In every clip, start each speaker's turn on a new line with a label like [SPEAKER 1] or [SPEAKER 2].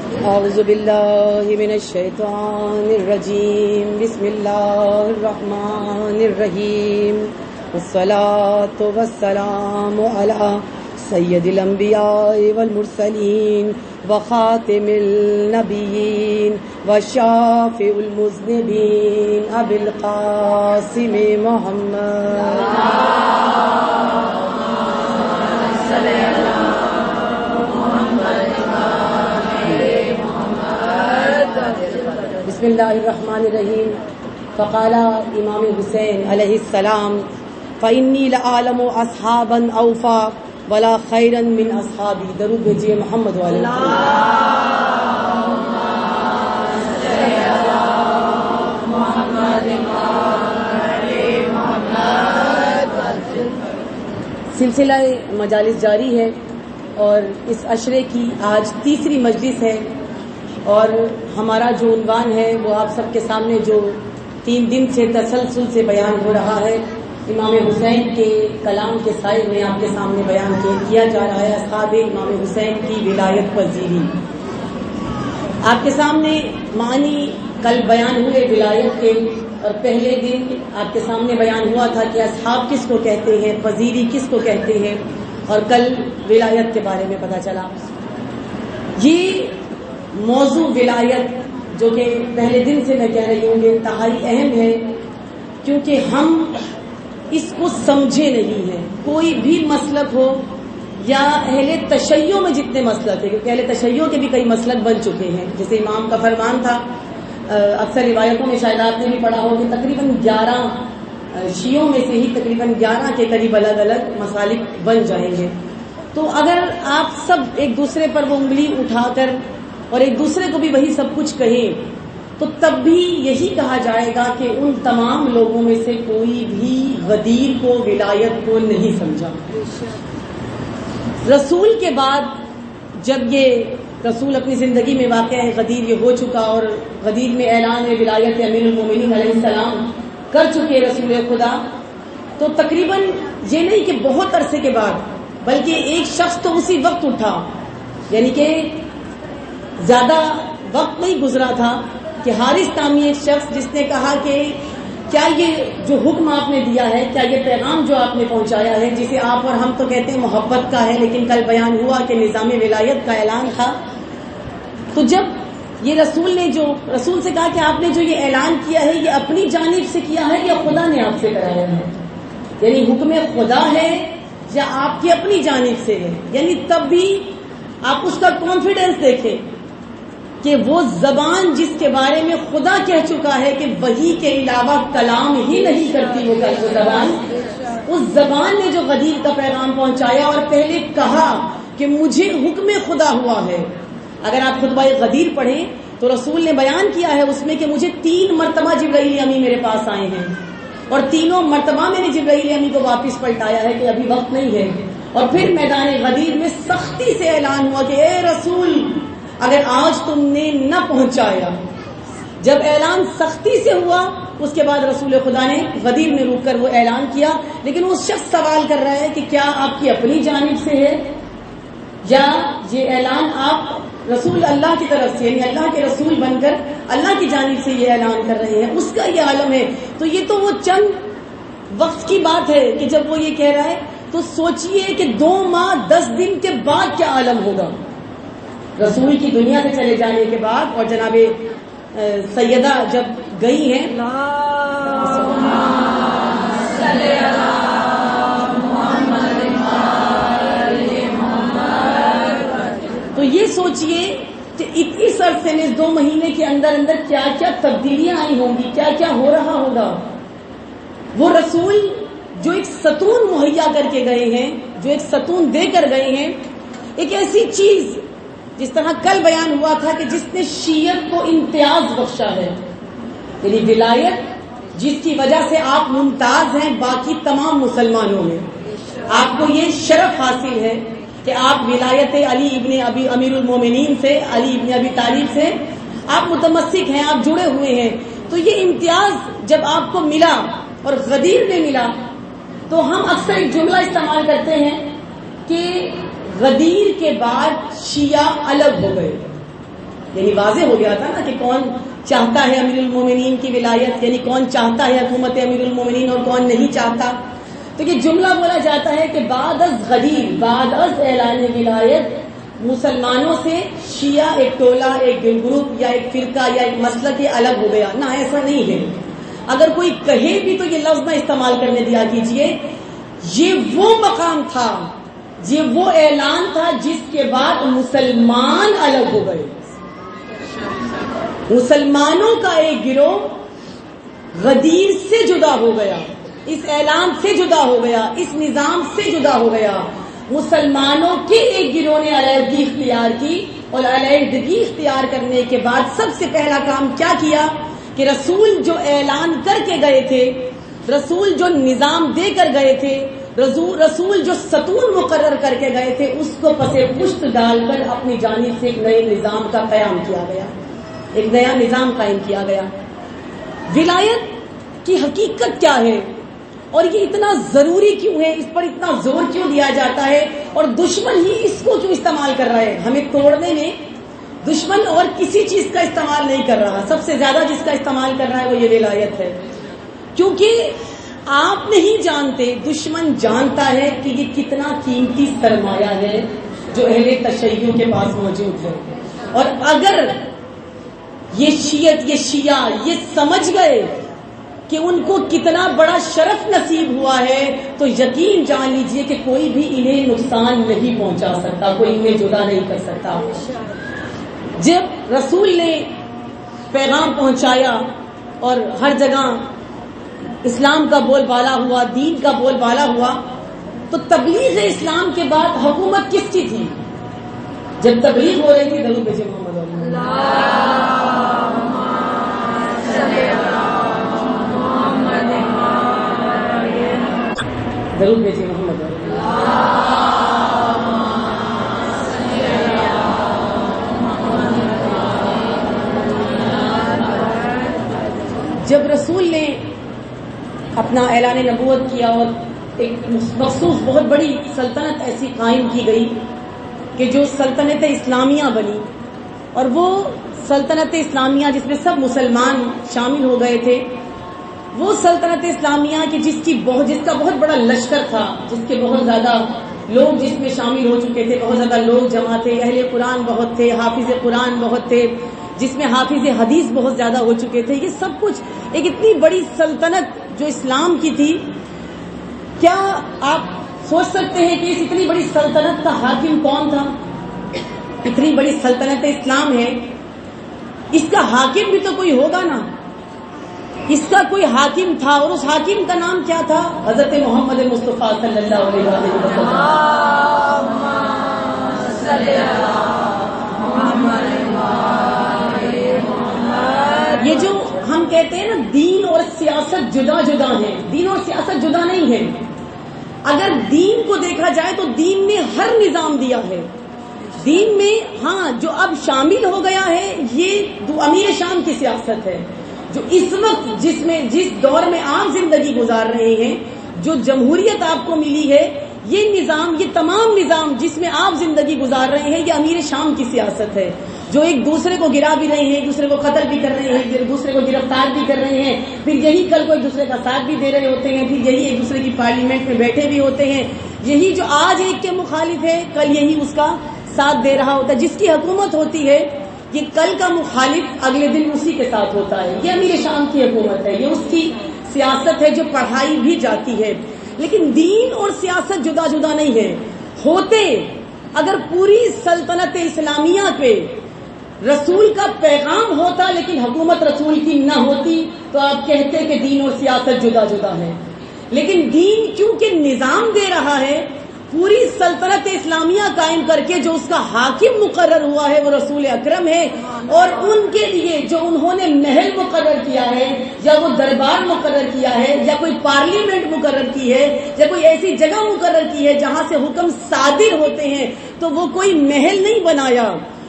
[SPEAKER 1] اعوذ باللہ من الشیطان الرجیم بسم اللہ الرحمن الرحیم والصلاة والسلام علی سید الانبیاء والمرسلین وخاتم النبیین وشافع المذنبین ابی القاسم محمد بسم اللہ الرحمن الرحیم فقال امام حسین علیہ السلام فإنی لأعلم اصحابا اوفا ولا خیرا من اصحابی. درود بھیجیے محمد علیہ سلسلہ مجالس جاری ہے اور اس عشرے کی آج تیسری مجلس ہے اور ہمارا جو عنوان ہے وہ آپ سب کے سامنے جو 3 دن سے تسلسل سے بیان ہو رہا ہے امام حسین کے کلام کے سائے میں آپ کے سامنے بیان کیا جا رہا ہے اصحاب امام حسین کی ولایت پذیری. آپ کے سامنے معنی کل بیان ہوئے ولایت کے اور پہلے دن آپ کے سامنے بیان ہوا تھا کہ اصحاب کس کو کہتے ہیں، پذیری کس کو کہتے ہیں، اور کل ولایت کے بارے میں پتہ چلا. یہ موضوع ولایت جو کہ پہلے دن سے میں کہہ رہی ہوں کہ انتہائی اہم ہے کیونکہ ہم اس کو سمجھے نہیں ہیں. کوئی بھی مسلک ہو یا اہل تشیع میں جتنے مسلک ہیں، کیونکہ اہل تشیع کے بھی کئی مسلک بن چکے ہیں، جیسے امام کا فرمان تھا، اکثر روایتوں میں شاید آپ نے بھی پڑھا ہو کہ تقریباً 11 شیعوں میں سے ہی تقریباً 11 کے قریب الگ الگ مسالک بن جائیں گے. تو اگر آپ سب ایک دوسرے پر وہ انگلی اٹھا کر اور ایک دوسرے کو بھی وہی سب کچھ کہیں تو تب بھی یہی کہا جائے گا کہ ان تمام لوگوں میں سے کوئی بھی غدیر کو، ولایت کو نہیں سمجھا. رسول کے بعد جب یہ رسول اپنی زندگی میں واقع ہے غدیر یہ ہو چکا اور غدیر میں اعلان ولایت امیر المومنین علیہ السلام کر چکے رسول خدا، تو تقریباً یہ نہیں کہ بہت عرصے کے بعد بلکہ ایک شخص تو اسی وقت اٹھا، یعنی کہ زیادہ وقت نہیں گزرا تھا کہ حارث نامی ایک شخص جس نے کہا کہ کیا یہ جو حکم آپ نے دیا ہے، کیا یہ پیغام جو آپ نے پہنچایا ہے، جسے آپ اور ہم تو کہتے ہیں محبت کا ہے لیکن کل بیان ہوا کہ نظام ولایت کا اعلان تھا. تو جب یہ رسول سے کہا کہ آپ نے جو یہ اعلان کیا ہے یہ اپنی جانب سے کیا ہے یا خدا نے آپ سے کرایا ہے، یعنی حکم خدا ہے یا آپ کی اپنی جانب سے ہے، یعنی تب بھی آپ اس کا کانفیڈنس دیکھیں کہ وہ زبان جس کے بارے میں خدا کہہ چکا ہے کہ وحی کے علاوہ کلام ہی نہیں کرتی وہ زبان، اس زبان نے جو غدیر کا پیغام پہنچایا اور پہلے کہا کہ مجھے حکم خدا ہوا ہے. اگر آپ خطبہ غدیر پڑھیں تو رسول نے بیان کیا ہے اس میں کہ مجھے 3 مرتبہ جبرائیل امی میرے پاس آئے ہیں اور تینوں مرتبہ میں نے جبرائیل امی کو واپس پلٹایا ہے کہ ابھی وقت نہیں ہے. اور پھر میدان غدیر میں سختی سے اعلان ہوا کہ اے رسول اگر آج تم نے نہ پہنچایا. جب اعلان سختی سے ہوا اس کے بعد رسول خدا نے غدیر میں روک کر وہ اعلان کیا، لیکن وہ شخص سوال کر رہا ہے کہ کیا آپ کی اپنی جانب سے ہے یا یہ اعلان آپ رسول اللہ کی طرف سے، یعنی اللہ کے رسول بن کر اللہ کی جانب سے یہ اعلان کر رہے ہیں، اس کا یہ عالم ہے. تو یہ تو وہ چند وقت کی بات ہے کہ جب وہ یہ کہہ رہا ہے، تو سوچئے کہ 2 ماہ 10 دن کے بعد کیا عالم ہوگا رسول کی دنیا سے چلے جانے کے بعد. اور جناب سیدہ جب گئی ہیں تو یہ سوچئے کہ اس عرصے میں 2 مہینے کے اندر کیا کیا تبدیلیاں آئی ہوں گی، کیا کیا ہو رہا ہوگا. وہ رسول جو ایک ستون مہیا کر کے گئے ہیں، جو ایک ستون دے کر گئے ہیں، ایک ایسی چیز جس طرح کل بیان ہوا تھا کہ جس نے شیعت کو امتیاز بخشا ہے، یعنی ولایت جس کی وجہ سے آپ ممتاز ہیں باقی تمام مسلمانوں میں. آپ کو یہ شرف حاصل ہے کہ آپ ولایت علی ابن ابی امیر المومنین سے، علی ابن ابی طالب سے آپ متمسک ہیں، آپ جڑے ہوئے ہیں. تو یہ امتیاز جب آپ کو ملا اور غدیر میں ملا تو ہم اکثر ایک جملہ استعمال کرتے ہیں کہ غدیر کے بعد شیعہ الگ ہو گئے. یعنی واضح ہو گیا تھا نا کہ کون چاہتا ہے امیر المومنین کی ولایت، یعنی کون چاہتا ہے حکومت امیر المومنین اور کون نہیں چاہتا. تو یہ جملہ بولا جاتا ہے کہ بعد از غدیر، بعد از اعلان ولایت مسلمانوں سے شیعہ ایک ٹولہ، ایک گروپ یا ایک فرقہ یا ایک مسلک یہ الگ ہو گیا. نہ، ایسا نہیں ہے. اگر کوئی کہے بھی تو یہ لفظ نہ استعمال کرنے دیا کیجیے. یہ وہ مقام تھا، یہ وہ اعلان تھا جس کے بعد مسلمان الگ ہو گئے. مسلمانوں کا ایک گروہ غدیر سے جدا ہو گیا، اس اعلان سے جدا ہو گیا، اس نظام سے جدا ہو گیا. مسلمانوں کے ایک گروہ نے علیحدگی اختیار کی، اور علیحدگی اختیار کرنے کے بعد سب سے پہلا کام کیا کیا کہ رسول جو اعلان کر کے گئے تھے، رسول جو نظام دے کر گئے تھے، رسول جو ستون مقرر کر کے گئے تھے، اس کو پس پشت ڈال کر اپنی جانب سے ایک نئے نظام کا قیام کیا گیا، ایک نیا نظام قائم کیا گیا. ولایت کی حقیقت کیا ہے اور یہ اتنا ضروری کیوں ہے، اس پر اتنا زور کیوں دیا جاتا ہے، اور دشمن ہی اس کو کیوں استعمال کر رہا ہے؟ ہمیں توڑنے میں دشمن اور کسی چیز کا استعمال نہیں کر رہا. سب سے زیادہ جس کا استعمال کر رہا ہے وہ یہ ولایت ہے. کیونکہ آپ نہیں جانتے، دشمن جانتا ہے کہ یہ کتنا قیمتی سرمایہ ہے جو اہل تشیع کے پاس موجود ہے. اور اگر یہ شیعت، یہ شیعہ یہ سمجھ گئے کہ ان کو کتنا بڑا شرف نصیب ہوا ہے، تو یقین جان لیجئے کہ کوئی بھی انہیں نقصان نہیں پہنچا سکتا، کوئی انہیں جدا نہیں کر سکتا. جب رسول نے پیغام پہنچایا اور ہر جگہ اسلام کا بول بالا ہوا، دین کا بول بالا ہوا، تو تبلیغ اسلام کے بعد حکومت کس کی تھی؟ جب تبلیغ ہو رہی تھی درود بھیجے محمد درود بھیجے محمد جب رسول نے اپنا اعلان نبوت کیا اور ایک مخصوص بہت بڑی سلطنت ایسی قائم کی گئی کہ جو سلطنت اسلامیہ بنی، اور وہ سلطنت اسلامیہ جس میں سب مسلمان شامل ہو گئے تھے، وہ سلطنت اسلامیہ کی جس کا بہت بڑا لشکر تھا، جس کے بہت زیادہ لوگ جس میں شامل ہو چکے تھے، بہت زیادہ لوگ جمع تھے، اہل قرآن بہت تھے، حافظ قرآن بہت تھے، جس میں حافظ حدیث بہت زیادہ ہو چکے تھے. یہ سب کچھ ایک اتنی بڑی سلطنت جو اسلام کی تھی. کیا آپ سوچ سکتے ہیں کہ اس اتنی بڑی سلطنت کا حاکم کون تھا؟ اتنی بڑی سلطنت اسلام ہے، اس کا حاکم بھی تو کوئی ہوگا نا. اس کا کوئی حاکم تھا، اور اس حاکم کا نام کیا تھا؟ حضرت محمد مصطفیٰ صلی اللہ علیہ وسلم. یہ جو ہم کہتے ہیں نا دین اور سیاست جدا جدا ہیں، دین اور سیاست جدا نہیں ہے. اگر دین کو دیکھا جائے تو دین نے ہر نظام دیا ہے. دین میں ہاں جو اب شامل ہو گیا ہے یہ امیر شام کی سیاست ہے، جو اس وقت جس دور میں آپ زندگی گزار رہے ہیں، جو جمہوریت آپ کو ملی ہے، یہ نظام، یہ تمام نظام جس میں آپ زندگی گزار رہے ہیں، یہ امیر شام کی سیاست ہے، جو ایک دوسرے کو گرا بھی رہے ہیں، ایک دوسرے کو قتل بھی کر رہے ہیں، ایک دوسرے کو گرفتار بھی کر رہے ہیں، پھر یہی کل کو ایک دوسرے کا ساتھ بھی دے رہے ہوتے ہیں، پھر یہی ایک دوسرے کی پارلیمنٹ میں بیٹھے بھی ہوتے ہیں. یہی جو آج ایک کے مخالف ہے کل یہی اس کا ساتھ دے رہا ہوتا ہے. جس کی حکومت ہوتی ہے یہ کل کا مخالف اگلے دن اسی کے ساتھ ہوتا ہے. یہ امیر شام کی حکومت ہے، یہ اس کی سیاست ہے جو پڑھائی بھی جاتی ہے. لیکن دین اور سیاست جدا جدا نہیں ہے. ہوتے اگر پوری سلطنت اسلامیہ پہ رسول کا پیغام ہوتا لیکن حکومت رسول کی نہ ہوتی تو آپ کہتے کہ دین اور سیاست جدا جدا ہے. لیکن دین کیونکہ نظام دے رہا ہے، پوری سلطنت اسلامیہ قائم کر کے جو اس کا حاکم مقرر ہوا ہے وہ رسول اکرم ہے، اور ان کے لیے جو انہوں نے محل مقرر کیا ہے یا وہ دربار مقرر کیا ہے یا کوئی پارلیمنٹ مقرر کی ہے یا کوئی ایسی جگہ مقرر کی ہے جہاں سے حکم صادر ہوتے ہیں، تو وہ کوئی محل نہیں بنایا،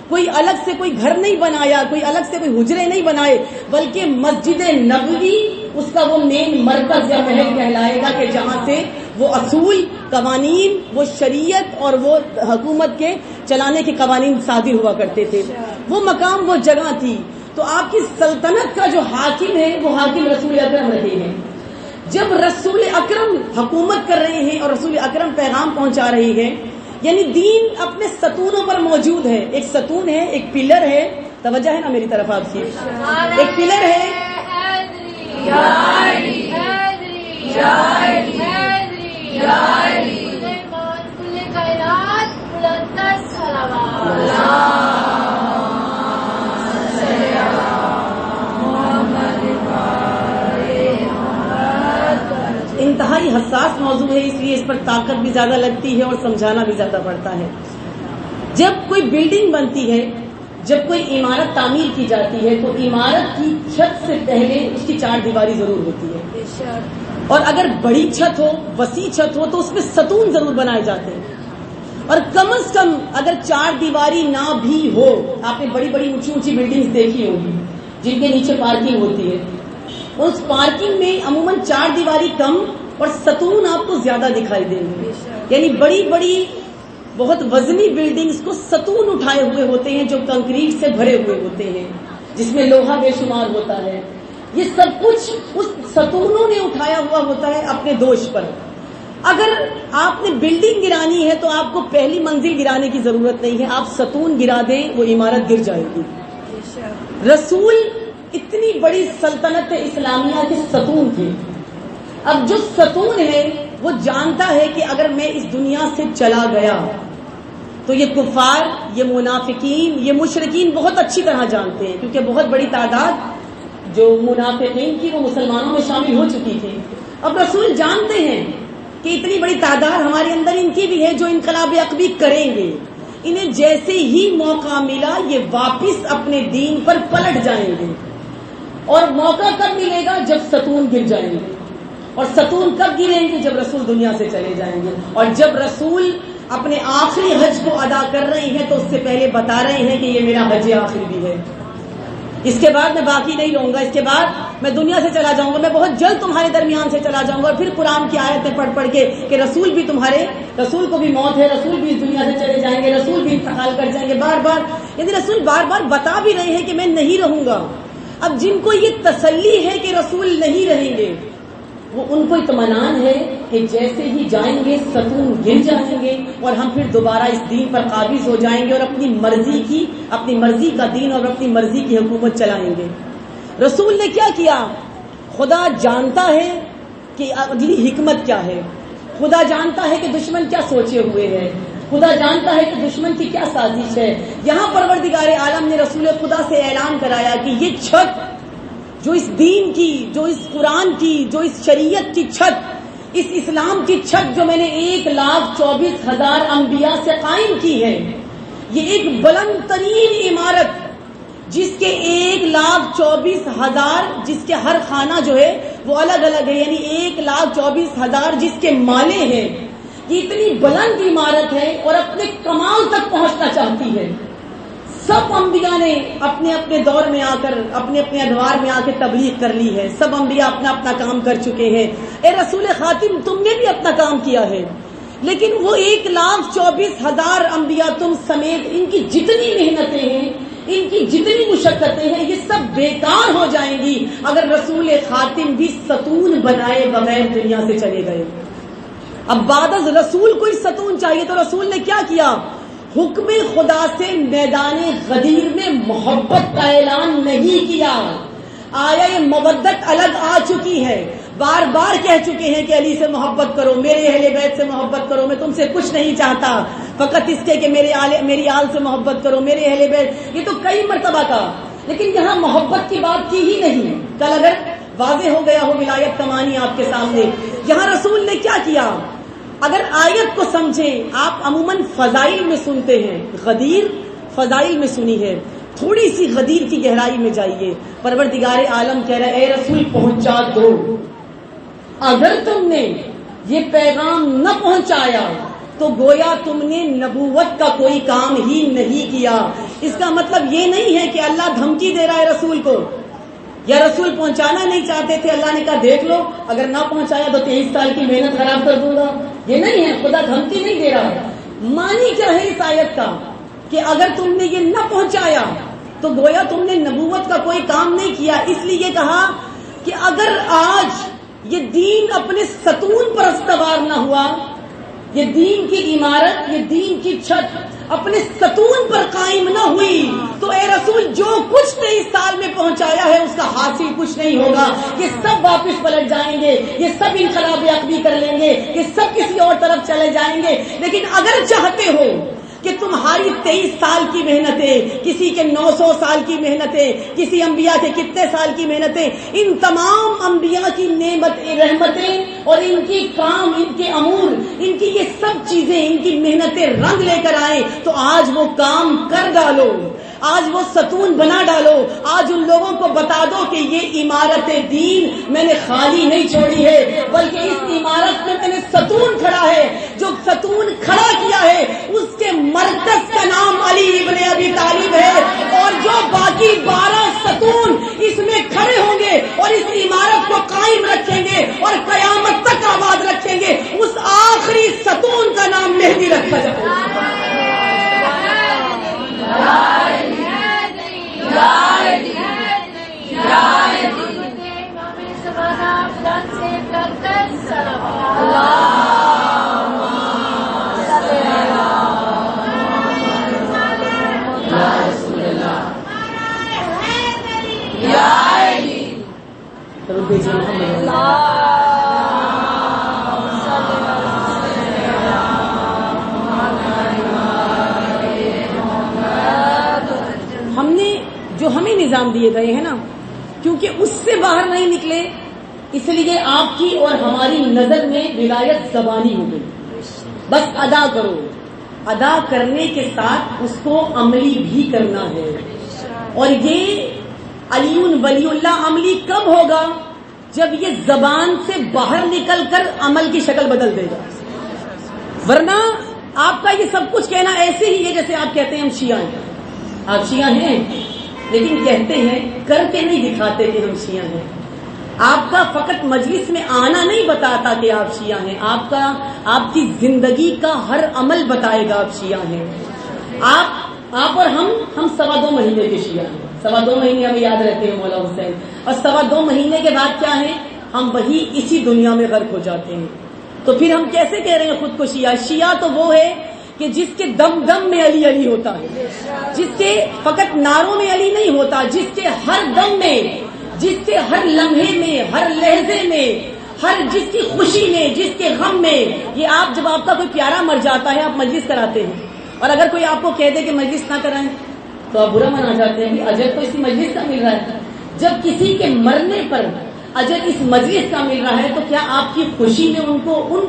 [SPEAKER 1] کوئی الگ سے کوئی گھر نہیں بنایا، کوئی الگ سے کوئی حجرے نہیں بنائے، بلکہ مسجد نبوی اس کا وہ مین مرکز یا محل کہلائے گا کہ جہاں سے وہ اصول، قوانین، وہ شریعت اور وہ حکومت کے چلانے کے قوانین صادر ہوا کرتے تھے. وہ مقام، وہ جگہ تھی. تو آپ کی سلطنت کا جو حاکم ہے وہ حاکم رسول اکرم رہے ہیں. جب رسول اکرم حکومت کر رہے ہیں اور رسول اکرم پیغام پہنچا رہے ہیں، یعنی دین اپنے ستونوں پر موجود ہے. ایک ستون ہے، ایک پلر ہے. توجہ ہے نا میری طرف آپ کی؟ ایک پلر ہے، انتہائی حساس موضوع ہے، اس لیے اس پر طاقت بھی زیادہ لگتی ہے اور سمجھانا بھی زیادہ پڑتا ہے. جب کوئی بلڈنگ بنتی ہے، جب کوئی عمارت تعمیر کی جاتی ہے تو عمارت کی چھت سے پہلے اس کی 4 دیواری ضرور ہوتی ہے. اور اگر بڑی چھت ہو، وسیع چھت ہو تو اس میں ستون ضرور بنائے جاتے ہیں. اور کم از کم اگر 4 دیواری نہ بھی ہو، آپ نے بڑی بڑی اونچی اونچی بلڈنگز دیکھی ہوگی جن کے نیچے پارکنگ ہوتی ہے، اس پارکنگ میں عموماً 4 دیواری کم اور ستون آپ کو زیادہ دکھائی دیں گے. یعنی بڑی بڑی بہت وزنی بلڈنگز کو ستون اٹھائے ہوئے ہوتے ہیں جو کنکریٹ سے بھرے ہوئے ہوتے ہیں، جس میں لوہا بے شمار ہوتا ہے. یہ سب کچھ اس ستونوں نے اٹھایا ہوا ہوتا ہے اپنے دوش پر. اگر آپ نے بلڈنگ گرانی ہے تو آپ کو پہلی منزل گرانے کی ضرورت نہیں ہے، آپ ستون گرا دیں وہ عمارت گر جائے گی. رسول اتنی بڑی سلطنت اسلامیہ کے ستون تھے. اب جو ستون ہے وہ جانتا ہے کہ اگر میں اس دنیا سے چلا گیا تو یہ کفار، یہ منافقین، یہ مشرکین بہت اچھی طرح جانتے ہیں، کیونکہ بہت بڑی تعداد جو منافقین کی وہ مسلمانوں میں شامل ہو چکی تھی. اب رسول جانتے ہیں کہ اتنی بڑی تعداد ہمارے اندر ان کی بھی ہے جو انقلاب اکبر کریں گے. انہیں جیسے ہی موقع ملا یہ واپس اپنے دین پر پلٹ جائیں گے. اور موقع کب ملے گا؟ جب ستون گر جائیں گے. اور ستون کب گریں گے؟ جب رسول دنیا سے چلے جائیں گے. اور جب رسول اپنے آخری حج کو ادا کر رہے ہیں تو اس سے پہلے بتا رہے ہیں کہ یہ میرا حج آخری بھی ہے، اس کے بعد میں باقی نہیں رہوں گا، اس کے بعد میں دنیا سے چلا جاؤں گا، میں بہت جلد تمہارے درمیان سے چلا جاؤں گا. اور پھر قرآن کی آیتیں پڑھ پڑھ کے کہ رسول بھی رسول کو بھی موت ہے، رسول بھی اس دنیا سے چلے جائیں گے، رسول بھی انتقال کر جائیں گے. بار بار یعنی رسول بار بار بتا بھی رہے ہیں کہ میں نہیں رہوں گا. اب جن کو یہ تسلی ہے کہ رسول نہیں رہیں گے، وہ ان کو اطمینان ہے کہ جیسے ہی جائیں گے ستون گر جائیں گے اور ہم پھر دوبارہ اس دین پر قابض ہو جائیں گے اور اپنی مرضی کا دین اور اپنی مرضی کی حکومت چلائیں گے. رسول نے کیا کیا؟ خدا جانتا ہے کہ اگلی حکمت کیا ہے، خدا جانتا ہے کہ دشمن کیا سوچے ہوئے ہے، خدا جانتا ہے کہ دشمن کی کیا سازش ہے. یہاں پروردگار عالم نے رسول خدا سے اعلان کرایا کہ یہ چھت جو اس دین کی، جو اس قرآن کی، جو اس شریعت کی چھت، اس اسلام کی چھت جو میں نے 1,24,000 انبیاء سے قائم کی ہے، یہ ایک بلند ترین عمارت جس کے 1,24,000 جس کے ہر خانہ جو ہے وہ الگ الگ ہے، یعنی 1,24,000 جس کے مالے ہیں. یہ اتنی بلند عمارت ہے اور اپنے کمال تک پہنچنا چاہتی ہے. سب انبیاء نے اپنے اپنے دور میں آ کر، اپنے اپنے ادوار میں آ کے تبلیغ کر لی ہے. سب انبیاء اپنا اپنا کام کر چکے ہیں. اے رسول خاتم، تم نے بھی اپنا کام کیا ہے، لیکن وہ 1,24,000 انبیاء تم سمیت ان کی جتنی محنتیں ہیں، ان کی جتنی مشقتیں ہیں، یہ سب بیکار ہو جائیں گی اگر رسول خاتم بھی ستون بنائے بغیر دنیا سے چلے گئے. اب بعد از رسول کوئی ستون چاہیے تو رسول نے کیا کیا؟ حکم خدا سے میدان غدیر میں محبت کا اعلان نہیں کیا. آیا مودت الگ آ چکی ہے، بار بار کہہ چکے ہیں کہ علی سے محبت کرو، میرے اہل بیت سے محبت کرو، میں تم سے کچھ نہیں چاہتا، فقط اس کے کہ میری آل سے محبت کرو، میرے اہل بیت. یہ تو کئی مرتبہ کا، لیکن یہاں محبت کی بات کی ہی نہیں. کل اگر واضح ہو گیا ہو ولایت کا معنی آپ کے سامنے، یہاں رسول نے کیا کیا؟ اگر آیت کو سمجھیں، آپ عموماً فضائل میں سنتے ہیں، غدیر فضائل میں سنی ہے، تھوڑی سی غدیر کی گہرائی میں جائیے. پروردگار عالم کہہ رہا ہے اے رسول پہنچا دو. اگر تم نے یہ پیغام نہ پہنچایا تو گویا تم نے نبوت کا کوئی کام ہی نہیں کیا. اس کا مطلب یہ نہیں ہے کہ اللہ دھمکی دے رہا ہے رسول کو، یا رسول پہنچانا نہیں چاہتے تھے، اللہ نے کہا دیکھ لو اگر نہ پہنچایا تو 23 سال کی محنت خراب کر دوں گا. یہ نہیں ہے، خدا دھمکی نہیں دے رہا ہے. معنی کیا ہے اس آیت کا؟ کہ اگر تم نے یہ نہ پہنچایا تو گویا تم نے نبوت کا کوئی کام نہیں کیا. اس لیے کہا کہ اگر آج یہ دین اپنے ستون پر استوار نہ ہوا، یہ دین کی عمارت، یہ دین کی چھت اپنے ستون پر قائم نہ ہوئی، تو اے رسول جو کچھ 23 سال میں پہنچایا ہے اس کا حاصل کچھ نہیں ہوگا. یہ سب واپس پلٹ جائیں گے، یہ سب انقلاب عقبی کر لیں گے، یہ سب کسی اور طرف چلے جائیں گے. لیکن اگر چاہتے ہو کہ تمہاری 23 سال کی محنتیں، کسی کے 900 سال کی محنتیں، کسی انبیاء کے کتنے سال کی محنتیں، ان تمام انبیاء کی رحمتیں اور ان کی کام، ان کے امور، ان کی یہ سب چیزیں، ان کی محنتیں رنگ لے کر آئیں، تو آج وہ کام کر ڈالو، آج وہ ستون بنا ڈالو. آج ان لوگوں کو بتا دو کہ یہ عمارت دین میں نے خالی نہیں چھوڑی ہے، بلکہ اس عمارت میں میں نے ستون کھڑا ہے. جو ستون کھڑا کیا ہے اس کے مرکز کا نام علی ابن ابی طالب ہے، اور جو باقی 12 ستون اس میں کھڑے ہوں گے اور اس عمارت کو قائم رکھیں گے اور قیامت تک آباد رکھیں گے، اس آخری ستون کا نام مہدی رکھا جائے گا. ہم نے جو ہمیں نظام دیے گئے ہیں نا، کیونکہ اس سے باہر نہیں نکلے، اس لیے آپ کی اور ہماری نظر میں ولایت زبانی ہو گئی. بس ادا کرو، ادا کرنے کے ساتھ اس کو عملی بھی کرنا ہے. اور یہ علی ولی اللہ عملی کب ہوگا؟ جب یہ زبان سے باہر نکل کر عمل کی شکل بدل دے گا. ورنہ آپ کا یہ سب کچھ کہنا ایسے ہی ہے جیسے آپ کہتے ہیں ہم شیعہ ہیں. آپ شیعہ ہیں لیکن کہتے ہیں، کر کے نہیں دکھاتے کہ ہم شیعہ ہیں. آپ کا فقط مجلس میں آنا نہیں بتاتا کہ آپ شیعہ ہیں، آپ کی زندگی کا ہر عمل بتائے گا آپ شیعہ ہیں. آپ اور ہم 2.25 مہینے کے شیعہ ہیں. 2.25 مہینے ہمیں یاد رہتے ہیں مولا حسین، اور 2.25 مہینے کے بعد کیا ہے؟ ہم وہی اسی دنیا میں غرق ہو جاتے ہیں. تو پھر ہم کیسے کہہ رہے ہیں خود کو شیعہ؟ شیعہ تو وہ ہے کہ جس کے دم دم میں علی علی ہوتا ہے، جس کے فقط نعروں میں علی نہیں ہوتا، جس کے ہر دم میں، جس کے ہر لمحے میں، ہر لہجے میں، جس کی خوشی میں، جس کے غم میں. یہ آپ جب آپ کا کوئی پیارا مر جاتا ہے آپ مجلس کراتے ہیں، اور اگر کوئی آپ کو کہہ دے کہ مجلس نہ کرائیں تو آپ برا منا جاتے ہیں کہ اجر تو اسی مجلس کا مل رہا ہے. جب کسی کے مرنے پر اجر اس مجلس کا مل رہا ہے تو کیا آپ کی خوشی میں ان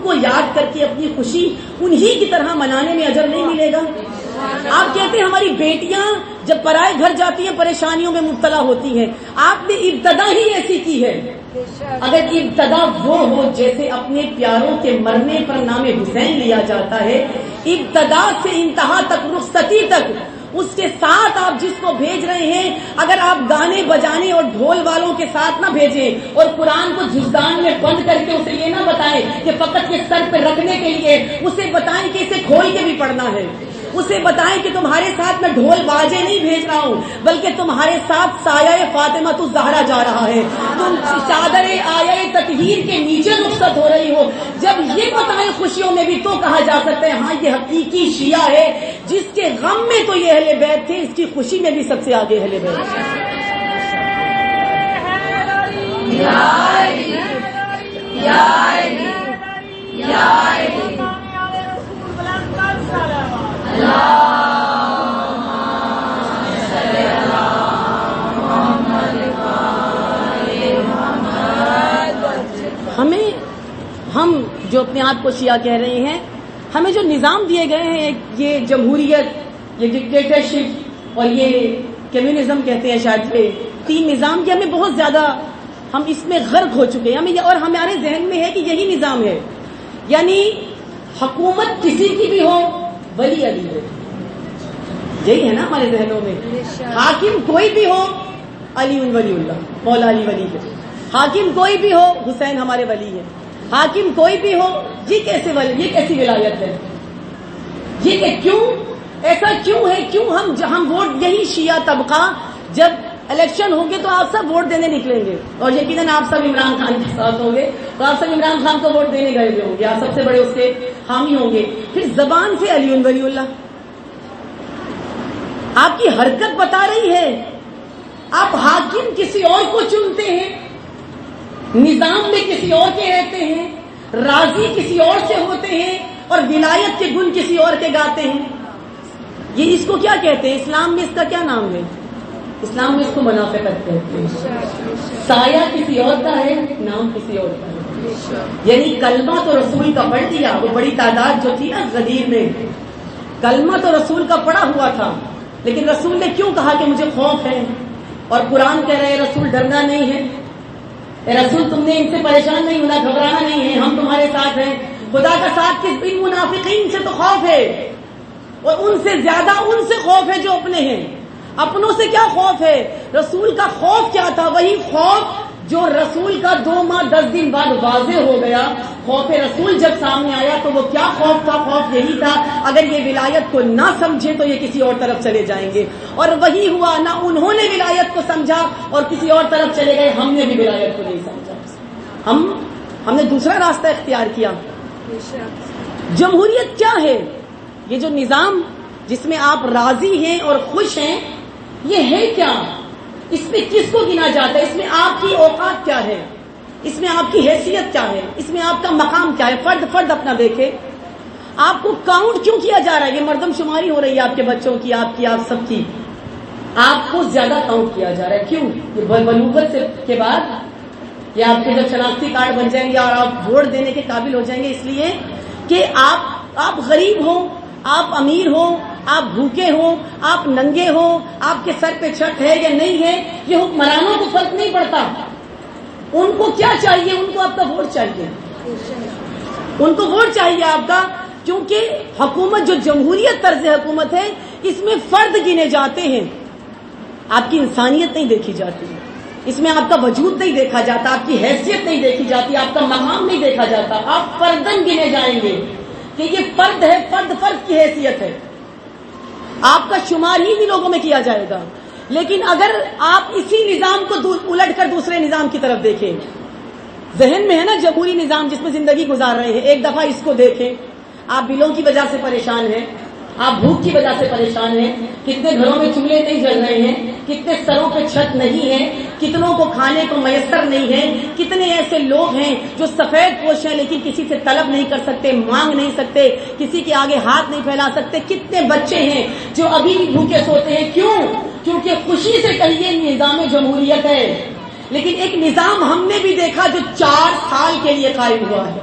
[SPEAKER 1] کو یاد کر کے اپنی خوشی انہی کی طرح منانے میں اجر نہیں ملے گا؟ آپ کہتے ہیں ہماری بیٹیاں جب پرائے گھر جاتی ہیں پریشانیوں میں مبتلا ہوتی ہیں. آپ نے ابتدا ہی ایسی کی ہے. اگر ابتدا وہ ہو جیسے اپنے پیاروں کے مرنے پر نام حسین لیا جاتا ہے، ابتدا سے انتہا تک، رخصتی تک، اس کے ساتھ آپ جس کو بھیج رہے ہیں، اگر آپ گانے بجانے اور ڈھول والوں کے ساتھ نہ بھیجیں اور قرآن کو جزدان میں بند کر کے اسے یہ نہ بتائیں کہ فقط یہ سر پہ رکھنے کے لیے، اسے بتائیں کہ اسے کھول کے بھی پڑھنا ہے. اسے بتائیں کہ تمہارے ساتھ میں ڈھول باجے نہیں بھیج رہا ہوں، بلکہ تمہارے ساتھ سایہ فاطمہ الزہرا جا رہا ہے، تم چادر آیہ تطہیر کے نیچے رخصت ہو رہی ہو. جب یہ بتائیں خوشیوں میں بھی تو کہا جا سکتا ہے ہاں یہ حقیقی شیعہ ہے، جس کے غم میں تو یہ اہل بیت تھے، اس کی خوشی میں بھی سب سے آگے اہل بیت. ہم جو اپنے آپ کو شیعہ کہہ رہے ہیں، ہمیں جو نظام دیے گئے ہیں، یہ جمہوریت، یہ ڈکٹیٹرشپ اور یہ کمیونزم کہتے ہیں، شاید یہ 3 نظام کی ہمیں بہت زیادہ، ہم اس میں غرق ہو چکے ہیں. اور ہمارے ذہن میں ہے کہ یہی نظام ہے، یعنی حکومت کسی کی بھی ہو ولی علی ہے. یہی ہے نا ہمارے ذہنوں میں. حاکم کوئی بھی ہو علی ولی اللہ، مولا علی ولی ہے. حاکم کوئی بھی ہو حسین ہمارے ولی ہے. حاکم کوئی بھی ہو، یہ کیسے ولی، یہ کیسی ولایت ہے؟ یہ کہ کیوں؟ ایسا کیوں ہے؟ کیوں ہم ووٹ، یہی شیعہ طبقہ جب الیکشن ہوں گے تو آپ سب ووٹ دینے نکلیں گے، اور یقیناً آپ سب عمران خان کے ساتھ ہوں گے، تو آپ سب عمران خان کو ووٹ دینے گئے ہوں گے، آپ سب سے بڑے اس کے حامی ہوں گے. پھر زبان سے علی ولی اللہ، آپ کی حرکت بتا رہی ہے آپ حاکم کسی اور کو چنتے ہیں، نظام میں کسی اور کے رہتے ہیں، راضی کسی اور سے ہوتے ہیں، اور ولایت کے گن کسی اور کے گاتے ہیں. یہ اس کو کیا کہتے ہیں؟ اسلام میں اس کا کیا نام ہے؟ اسلام میں اس کو منافقت کہتے ہیں. سایہ کسی اور کا ہے، نام کسی اور کا ہے. یعنی کلمہ تو رسول کا پڑھ دیا، وہ بڑی تعداد جو تھی نا غدیر میں، کلمہ تو رسول کا پڑھا ہوا تھا، لیکن رسول نے کیوں کہا کہ مجھے خوف ہے؟ اور قرآن کہہ رہے رسول ڈرنا نہیں ہے، اے رسول تم نے ان سے پریشان نہیں ہونا، گھبرانا نہیں ہے، ہم تمہارے ساتھ ہیں. خدا کا ساتھ کس؟ ان منافقین سے تو خوف ہے، اور ان سے زیادہ ان سے خوف ہے جو اپنے ہیں. اپنوں سے کیا خوف ہے؟ رسول کا خوف کیا تھا؟ وہی خوف جو رسول کا 2 ماہ 10 دن بعد واضح ہو گیا. خوف رسول جب سامنے آیا تو وہ کیا خوف تھا؟ خوف یہی تھا اگر یہ ولایت کو نہ سمجھے تو یہ کسی اور طرف چلے جائیں گے. اور وہی ہوا، نہ انہوں نے ولایت کو سمجھا اور کسی اور طرف چلے گئے. ہم نے بھی ولایت کو نہیں سمجھا، ہم نے دوسرا راستہ اختیار کیا. جمہوریت کیا ہے؟ یہ جو نظام جس میں آپ راضی ہیں اور خوش ہیں، یہ ہے کیا؟ اس میں کس کو گنا جاتا ہے؟ اس میں آپ کی اوقات کیا ہے؟ اس میں آپ کی حیثیت کیا ہے؟ اس میں آپ کا مقام کیا ہے؟ فرد اپنا دیکھے. آپ کو کاؤنٹ کیوں کیا جا رہا ہے؟ یہ مردم شماری ہو رہی ہے آپ کے بچوں کی، آپ سب کی. آپ کو زیادہ کاؤنٹ کیا جا رہا ہے. کیوں؟ یہ بلوغت کے بعد یہ آپ کے جب شناختی کارڈ بن جائیں گے اور آپ ووٹ دینے کے قابل ہو جائیں گے، اس لیے کہ آپ غریب ہوں، آپ امیر ہوں، آپ بھوکے ہوں، آپ ننگے ہوں، آپ کے سر پہ چھت ہے یا نہیں ہے، یہ حکمرانوں کو فرق نہیں پڑتا. ان کو کیا چاہیے؟ ان کو آپ کا ووٹ چاہیے، ان کو ووٹ چاہیے آپ کا. کیونکہ حکومت جو جمہوریت طرز حکومت ہے، اس میں فرد گنے جاتے ہیں، آپ کی انسانیت نہیں دیکھی جاتی، اس میں آپ کا وجود نہیں دیکھا جاتا، آپ کی حیثیت نہیں دیکھی جاتی، آپ کا مقام نہیں دیکھا جاتا. آپ فردن گنے جائیں گے کہ یہ فرد ہے، فرد کی حیثیت ہے، آپ کا شمار ہی لوگوں میں کیا جائے گا. لیکن اگر آپ اسی نظام کو الٹ کر دوسرے نظام کی طرف دیکھیں، ذہن میں ہے نا جمہوری نظام جس میں زندگی گزار رہے ہیں، ایک دفعہ اس کو دیکھیں. آپ بلوں کی وجہ سے پریشان ہیں، آپ بھوک کی وجہ سے پریشان ہیں، کتنے گھروں میں چولہے نہیں جل رہے ہیں، کتنے سروں پہ چھت نہیں ہے، کتنوں کو کھانے کو میسر نہیں ہے، کتنے ایسے لوگ ہیں جو سفید پوش ہیں لیکن کسی سے طلب نہیں کر سکتے، مانگ نہیں سکتے، کسی کے آگے ہاتھ نہیں پھیلا سکتے، کتنے بچے ہیں جو ابھی بھی بھوکے سوتے ہیں. کیوں؟ کیونکہ خوشی سے کہیے نظام جمہوریت ہے، لیکن ایک نظام ہم نے بھی دیکھا جو 4 سال کے لیے قائم ہوا ہے.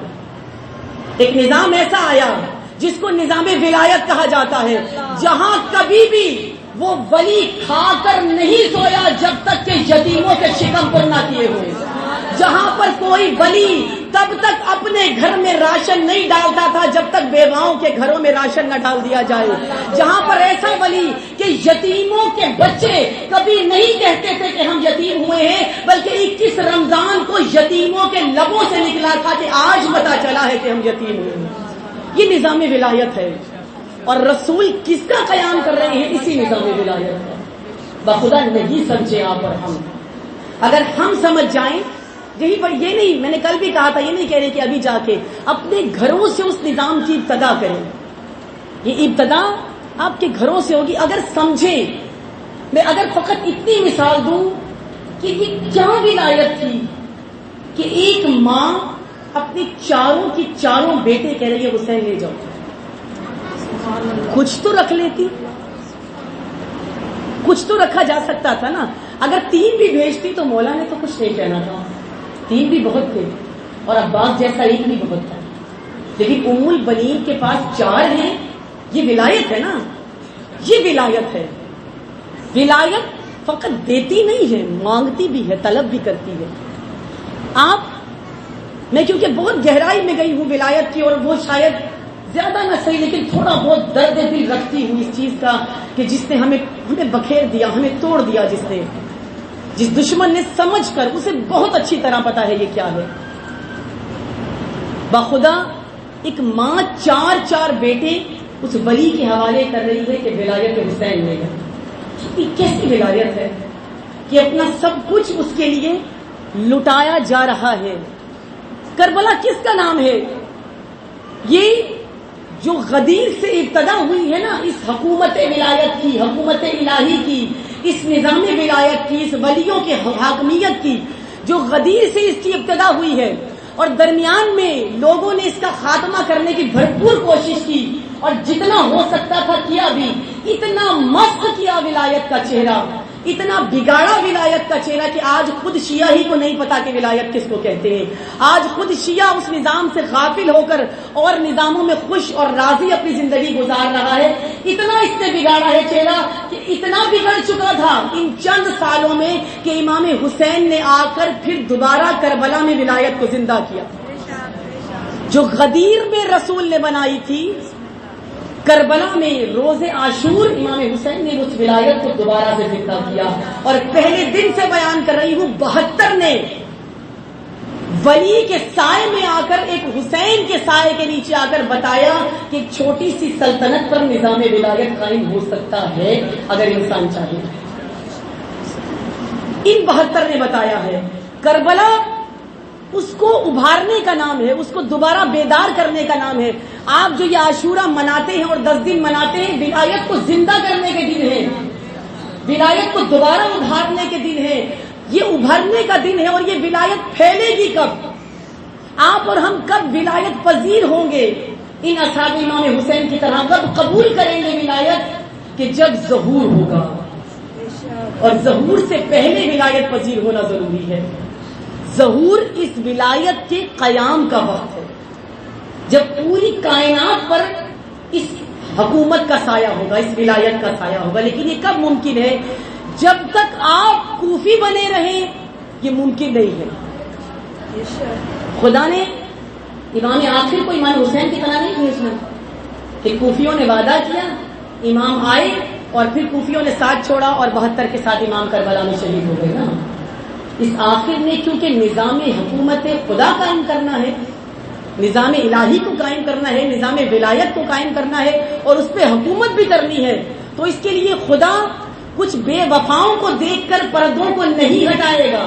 [SPEAKER 1] ایک نظام ایسا آیا جس کو نظام ولایت کہا جاتا ہے، جہاں کبھی بھی وہ ولی کھا کر نہیں سویا جب تک کہ یتیموں کے شکم پر نہ کیے ہوئے. جہاں پر کوئی ولی تب تک اپنے گھر میں راشن نہیں ڈالتا تھا جب تک بیواؤں کے گھروں میں راشن نہ ڈال دیا جائے. جہاں پر ایسا ولی کہ یتیموں کے بچے کبھی نہیں کہتے تھے کہ ہم یتیم ہوئے ہیں، بلکہ 21 رمضان کو یتیموں کے لبوں سے نکلا تھا کہ آج پتہ چلا ہے کہ ہم یتیم ہوئے ہیں. یہ نظام ولایت ہے، اور رسول کس کا قیام کر رہے ہیں؟ اسی نظام ولایت کا. بخدا نہیں سمجھے آپ اور ہم. اگر ہم سمجھ جائیں، یہی پر یہ نہیں، میں نے کل بھی کہا تھا، یہ نہیں کہہ رہے کہ ابھی جا کے اپنے گھروں سے اس نظام کی ابتدا کریں. یہ ابتدا آپ کے گھروں سے ہوگی اگر سمجھیں. میں اگر فقط اتنی مثال دوں کہ یہ کیا ولایت تھی کہ ایک ماں اپنی چاروں بیٹے کہہ رہی ہے حسین لے جاؤ. کچھ تو رکھ لیتی، کچھ تو رکھا جا سکتا تھا نا. اگر 3 بھی بھیجتی تو مولا نے تو کچھ نہیں کہنا تھا. 3 بھی بہت تھے اور عباس جیسا ایک بھی بہت تھا، لیکن ام البنین کے پاس 4 ہیں. یہ ولایت ہے نا، یہ ولایت ہے. ولایت فقط دیتی نہیں ہے، مانگتی بھی ہے، طلب بھی کرتی ہے. میں کیونکہ بہت گہرائی میں گئی ہوں ولایت کی، اور وہ شاید زیادہ نہ صحیح لیکن تھوڑا بہت درد دل رکھتی ہوں اس چیز کا کہ جس نے ہمیں بکھیر دیا، ہمیں توڑ دیا، جس دشمن نے سمجھ کر، اسے بہت اچھی طرح پتا ہے یہ کیا ہے. بخدا ایک ماں 4 بیٹے اس ولی کے حوالے کر رہی ہے کہ ولایت حسین لے گا. یہ کیسی ولایت ہے کہ اپنا سب کچھ اس کے لیے لٹایا جا رہا ہے. کربلا کس کا نام ہے؟ یہ جو غدیر سے ابتدا ہوئی ہے نا اس حکومت ولایت کی، حکومت الہی کی، اس نظام ولایت کی، اس ولیوں کے حاکمیت کی، جو غدیر سے اس کی ابتدا ہوئی ہے اور درمیان میں لوگوں نے اس کا خاتمہ کرنے کی بھرپور کوشش کی اور جتنا ہو سکتا تھا کیا بھی. اتنا مست کیا ولایت کا چہرہ، اتنا بگاڑا ولایت کا چہرہ کہ آج خود شیعہ ہی کو نہیں پتا کہ ولایت کس کو کہتے ہیں. آج خود شیعہ اس نظام سے غافل ہو کر اور نظاموں میں خوش اور راضی اپنی زندگی گزار رہا ہے. اتنا اس نے بگاڑا ہے چہرہ کہ اتنا بگڑ چکا تھا ان چند سالوں میں کہ امام حسین نے آ کر پھر دوبارہ کربلا میں ولایت کو زندہ کیا. جو غدیر میں رسول نے بنائی تھی، کربلا میں روز عاشور امام حسین نے اس ولایت کو دوبارہ سے زندہ کیا. اور پہلے دن سے بیان کر رہی ہوں، 72 نے ولی کے سائے میں آ کر، ایک حسین کے سائے کے نیچے آ کر بتایا کہ ایک چھوٹی سی سلطنت پر نظام ولایت قائم ہو سکتا ہے اگر انسان چاہے. ان 72 نے بتایا ہے. کربلا اس کو ابھارنے کا نام ہے، اس کو دوبارہ بیدار کرنے کا نام ہے. آپ جو یہ عاشورہ مناتے ہیں اور 10 دن مناتے ہیں، ولایت کو زندہ کرنے کے دن ہے، ولایت کو دوبارہ ابھارنے کے دن ہے. یہ ابھرنے کا دن ہے. اور یہ ولایت پھیلے گی کب؟ آپ اور ہم کب ولایت پذیر ہوں گے ان اصحاب امام حسین کی طرح؟ کب قبول کریں گے ولایت؟ کہ جب ظہور ہوگا. اور ظہور سے پہلے ولایت پذیر ہونا ضروری ہے. ظہور اس ولایت کے قیام کا وقت ہے، جب پوری کائنات پر اس حکومت کا سایہ ہوگا، اس ولایت کا سایہ ہوگا. لیکن یہ کب ممکن ہے؟ جب تک آپ کوفی بنے رہیں یہ ممکن نہیں ہے. خدا نے امام آخر کو امام حسین کی طرح نہیں بھیجنا کہ کوفیوں نے وعدہ کیا، امام آئے اور پھر کوفیوں نے ساتھ چھوڑا اور 72 کے ساتھ امام کربلا میں شہید ہو گئے نا. اس آخر نے کیونکہ نظام حکومت خدا قائم کرنا ہے، نظام الہی کو قائم کرنا ہے، نظام ولایت کو قائم کرنا ہے اور اس پہ حکومت بھی کرنی ہے، تو اس کے لیے خدا کچھ بے وفاؤں کو دیکھ کر پردوں کو نہیں ہٹائے گا.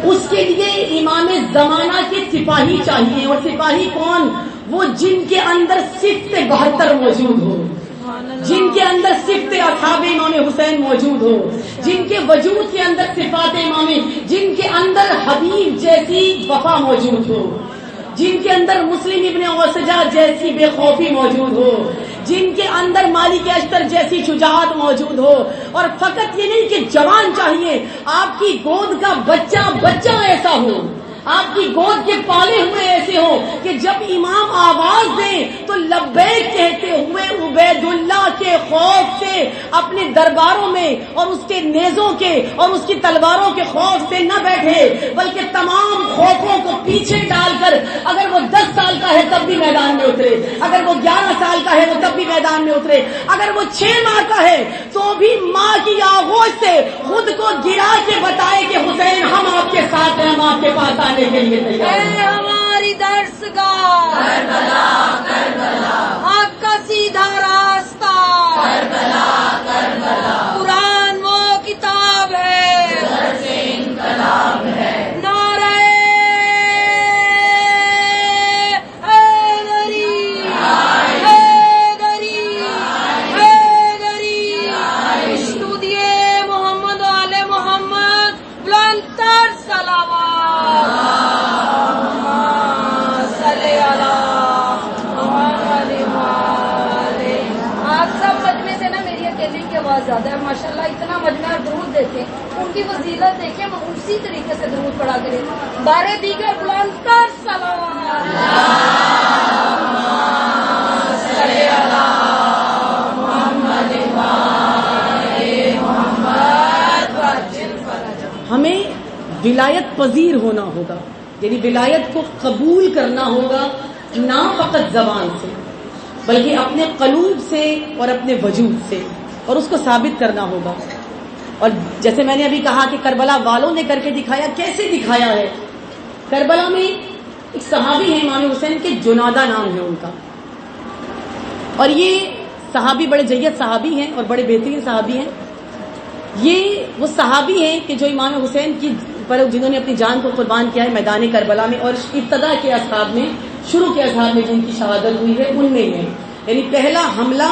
[SPEAKER 1] اس کے لیے امام زمانہ کے سپاہی چاہیے. اور سپاہی کون؟ وہ جن کے اندر صفت 72 موجود ہو، جن کے اندر صفت اصحاب امام حسین موجود ہو، جن کے وجود کے اندر صفات امام، جن کے اندر حبیب جیسی وفا موجود ہو، جن کے اندر مسلم ابن اوسجہ جیسی بے خوفی موجود ہو، جن کے اندر مالک اشتر جیسی شجاعت موجود ہو. اور فقط یہ نہیں کہ جوان چاہیے، آپ کی گود کا بچہ ایسا ہو، آپ کی گود کے پالے ہوئے ایسے ہو کہ جب امام آواز دیں تو لبیک کہتے ہوئے عبید اللہ کے خوف سے اپنے درباروں میں اور اس کے نیزوں کے اور اس کی تلواروں کے خوف سے نہ بیٹھے، بلکہ تمام خوفوں کو پیچھے ڈال کر، اگر وہ 10 سال کا ہے تب بھی میدان میں اترے، اگر وہ 11 سال کا ہے وہ تب بھی میدان میں اترے، اگر وہ 6 ماہ کا ہے تو بھی ماں کی آغوش سے خود کو گرا کے بتائے کہ حسین ہم آپ کے ساتھ ہیں، ہم آپ کے پاس آنے کے لیے تیار ہیں.
[SPEAKER 2] ہماری درسگاہ کربلا، کربلا حق کا سیدھا راستہ کربلا، کربلا قرآن وہ کتاب ہے درس انقلاب ہے. نعرہ حیدری، حیدری، حیدری. استودیو محمد و آل محمد بلندتر صلوات. زیادہ ہے ماشاءاللہ. اتنا مجمع درود دیکھیں، ان کی فضیلت دیکھیں، ہم اسی طریقے سے درود پڑھا کریں. بارے دیگر بلندتر صلوات.
[SPEAKER 1] ہمیں ولایت پذیر ہونا ہوگا، یعنی ولایت کو قبول کرنا ہوگا، نہ فقط زبان سے بلکہ اپنے قلوب سے اور اپنے وجود سے، اور اس کو ثابت کرنا ہوگا. اور جیسے میں نے ابھی کہا کہ کربلا والوں نے کر کے دکھایا. کیسے دکھایا ہے؟ کربلا میں ایک صحابی ہے امام حسین کے، جنادہ نام ہے ان کا. اور یہ صحابی بڑے جید صحابی ہیں اور بڑے بہترین صحابی ہیں. یہ وہ صحابی ہیں کہ جو امام حسین کی پر جنہوں نے اپنی جان کو قربان کیا ہے میدان کربلا میں, اور ابتدا کے اصحاب میں, شروع کے اصحاب میں جن کی شہادت ہوئی ہے ان میں ہے. یعنی پہلا حملہ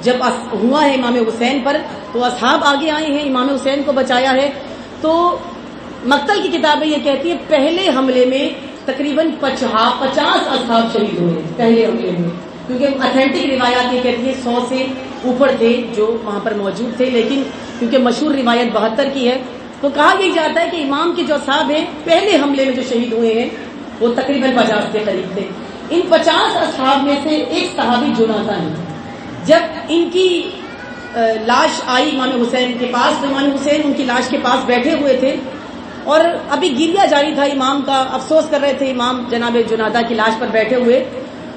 [SPEAKER 1] جب ہوا ہے امام حسین پر تو اصحاب آگے آئے ہیں, امام حسین کو بچایا ہے. تو مقتل کی کتابیں یہ کہتی ہیں پہلے حملے میں تقریباً 50 اصحاب شہید ہوئے پہلے حملے میں, کیونکہ اتھینٹک روایات یہ کہتی ہیں 100 سے اوپر تھے جو وہاں پر موجود تھے, لیکن کیونکہ مشہور روایت 72 کی ہے تو کہا یہ جاتا ہے کہ امام کے جو اصحاب ہیں پہلے حملے میں جو شہید ہوئے ہیں وہ تقریباً 50 کے قریب تھے. ان 50 اصحاب میں سے ایک صحابی جنازہ ہے. جب ان کی لاش آئی امام حسین کے پاس تو امام حسین ان کی لاش کے پاس بیٹھے ہوئے تھے اور ابھی گریہ جاری تھا امام کا, افسوس کر رہے تھے امام جناب جنادہ کی لاش پر بیٹھے ہوئے.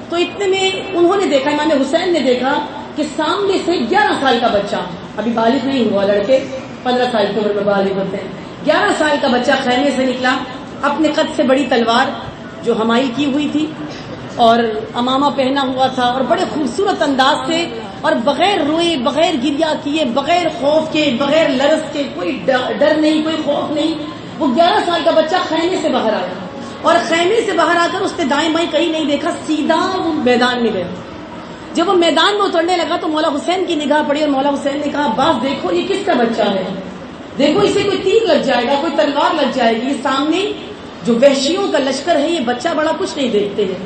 [SPEAKER 1] تو اتنے میں انہوں نے دیکھا, امام حسین نے دیکھا کہ سامنے سے 11 سال کا بچہ, ابھی بالغ نہیں ہوا, لڑکے 15 سال کی عمر میں بالغ ہوتے ہیں, 11 سال کا بچہ خیمے سے نکلا, اپنے قد سے بڑی تلوار جو حمائل کی ہوئی تھی اور امامہ پہنا ہوا تھا اور بڑے خوبصورت انداز سے, اور بغیر روئے, بغیر گریہ کیے, بغیر خوف کے, بغیر لرز کے, کوئی ڈر نہیں, کوئی خوف نہیں, وہ 11 سال کا بچہ خیمے سے باہر آیا اور خیمے سے باہر آ کر اس نے دائیں بائیں کہیں نہیں دیکھا, سیدھا وہ میدان میں گیا. جب وہ میدان میں اترنے لگا تو مولا حسین کی نگاہ پڑی اور مولا حسین نے کہا عباس دیکھو یہ کس کا بچہ ہے, دیکھو اسے کوئی تیر لگ جائے گا, کوئی تلوار لگ جائے گی, یہ سامنے جو وحشیوں کا لشکر ہے یہ بچہ بڑا کچھ نہیں دیکھتے ہیں,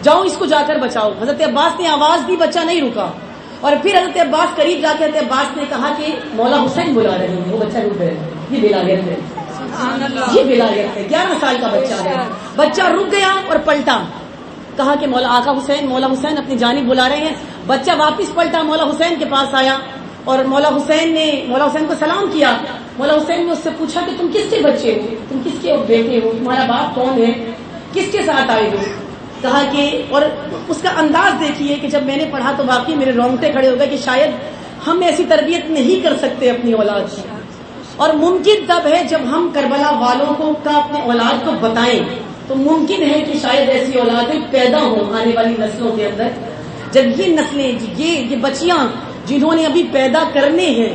[SPEAKER 1] جاؤ اس کو جا کر بچاؤ. حضرت عباس نے آواز دی, بچہ نہیں رکا, اور پھر حضرت عباس قریب جا کے حضرت عباس نے کہا کہ مولا حسین بلا رہے ہیں, وہ بچہ رک گئے. یہ ولایت ہے, یہ ولایت ہے. 11 سال کا بچہ ہے, بچہ رک گیا اور پلٹا, کہا کہ مولا آقا حسین, مولا حسین اپنی جانب بلا رہے ہیں. بچہ واپس پلٹا, مولا حسین کے پاس آیا اور مولا حسین کو سلام کیا. مولا حسین نے اس سے پوچھا کہ تم کس کے بچے ہو, تم کس کے بیٹے ہو, تمہارا باپ کون ہے, کس کے ساتھ آئے ہو. کہا کہ, اور اس کا انداز دیکھیے کہ جب میں نے پڑھا تو واقعی میرے رونگٹے کھڑے ہو گئے کہ شاید ہم ایسی تربیت نہیں کر سکتے اپنی اولاد کی, اور ممکن تب ہے جب ہم کربلا والوں کو کا اپنے اولاد کو بتائیں تو ممکن ہے کہ شاید ایسی اولادیں پیدا ہوں آنے والی نسلوں کے اندر. جب یہ نسلیں, یہ بچیاں جنہوں نے ابھی پیدا کرنے ہیں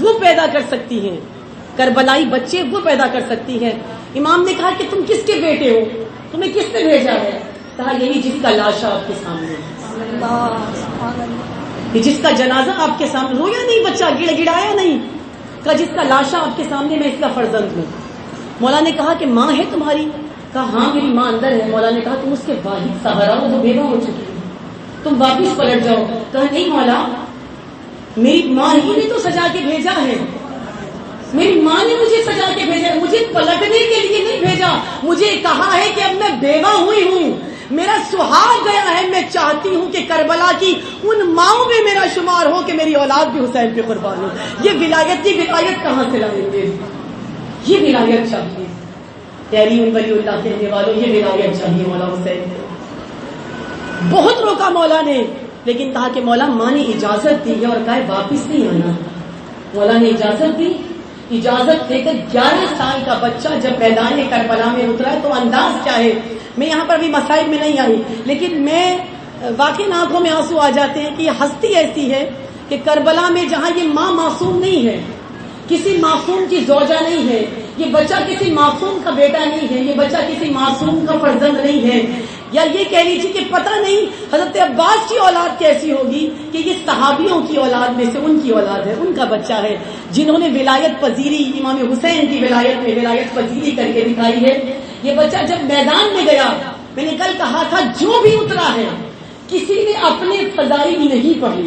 [SPEAKER 1] وہ پیدا کر سکتی ہیں, کربلائی بچے وہ پیدا کر سکتی ہیں. امام نے کہا کہ تم کس کے بیٹے ہو, تمہیں کس نے بھیجا ہے. کہا یہی جس کا لاشا آپ کے سامنے, جس کا جنازہ آپ کے سامنے, رویا نہیں بچہ, گڑایا نہیں, کہا جس کا لاشا آپ کے سامنے, میں اس کا فرزند ہوں. مولا نے کہا کہ ماں ہے تمہاری, کہا ہاں میری ماں اندر ہے. مولا نے کہا تم اس کے واحد سہارا ہو, وہ بیوہ ہو چکی ہے, تم واپس پلٹ جاؤ. کہا نہیں مولا, میری ماں ہی نے تو سجا کے بھیجا ہے, میری ماں نے مجھے سجا کے بھیجا ہے, مجھے پلٹنے کے لیے نہیں بھیجا. مجھے کہا ہے کہ اب میں بیوہ ہوئی ہوں, میرا سہاگ گیا ہے, میں چاہتی ہوں کہ کربلا کی ان ماؤں میں میرا شمار ہو کہ میری اولاد بھی حسین پہ قربان ہو. یہ ولایت کی ولایت کہاں سے لائیں گے, یہ ولایت چاہیے. تحریم ولی اللہ کہنے والوں, یہ ولایت چاہیے مولا حسین کو. بہت روکا مولا نے, لیکن کہا کہ مولا ماں نے اجازت دی ہے اور کہا واپس نہیں آنا. مولا نے اجازت دی, اجازت دے کر 11 سال کا بچہ جب میدان کربلا میں اترا ہے تو انداز کیا ہے. میں یہاں پر بھی مسائل میں نہیں آئی, لیکن میں واقعی آنکھوں میں آنسو آ جاتے ہیں کہ یہ ہستی ایسی ہے کہ کربلا میں جہاں یہ ماں معصوم نہیں ہے, کسی معصوم کی زوجہ نہیں ہے, یہ بچہ کسی معصوم کا بیٹا نہیں ہے, یہ بچہ کسی معصوم کا فرزند نہیں ہے, یا یہ کہہ لیجیے کہ پتہ نہیں حضرت عباس کی اولاد کیسی ہوگی کہ یہ صحابیوں کی اولاد میں سے ان کی اولاد ہے, ان کا بچہ ہے جنہوں نے ولایت پذیری, امام حسین کی ولایت میں ولایت پذیری کر کے دکھائی ہے. یہ بچہ جب میدان میں گیا, میں نے کل کہا تھا جو بھی اترا ہے کسی نے اپنے فضائل نہیں پڑھی,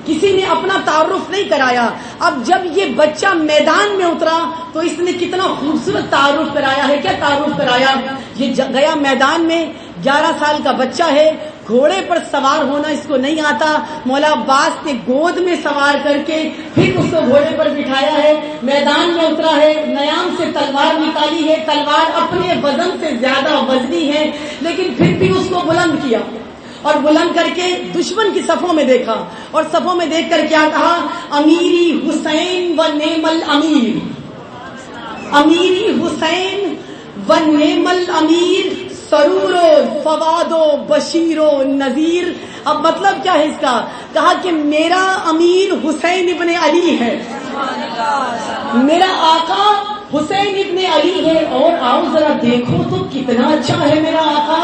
[SPEAKER 1] کسی نے اپنا تعارف نہیں کرایا. اب جب یہ بچہ میدان میں اترا تو اس نے کتنا خوبصورت تعارف کرایا ہے. کیا تعارف کرایا, یہ گیا میدان میں, 11 سال کا بچہ ہے, گھوڑے پر سوار ہونا اس کو نہیں آتا. مولا عباس نے گود میں سوار کر کے پھر اس کو گھوڑے پر بٹھایا ہے, میدان میں اترا ہے, نیام سے تلوار نکالی ہے, تلوار اپنے وزن سے زیادہ وزنی ہے, لیکن پھر بھی اس کو بلند کیا اور بلند کر کے دشمن کی صفوں میں دیکھا, اور صفوں میں دیکھ کر کیا کہا, امیری حسین و نعم الامیر, امیری حسین و نعم الامیر سرور و فواد و بشیر و نذیر. اب مطلب کیا ہے اس کا؟ کہا کہ میرا امیر حسین ابن علی ہے، میرا آقا حسین ابن علی ہے. اور آؤ ذرا دیکھو تو کتنا اچھا ہے میرا آقا،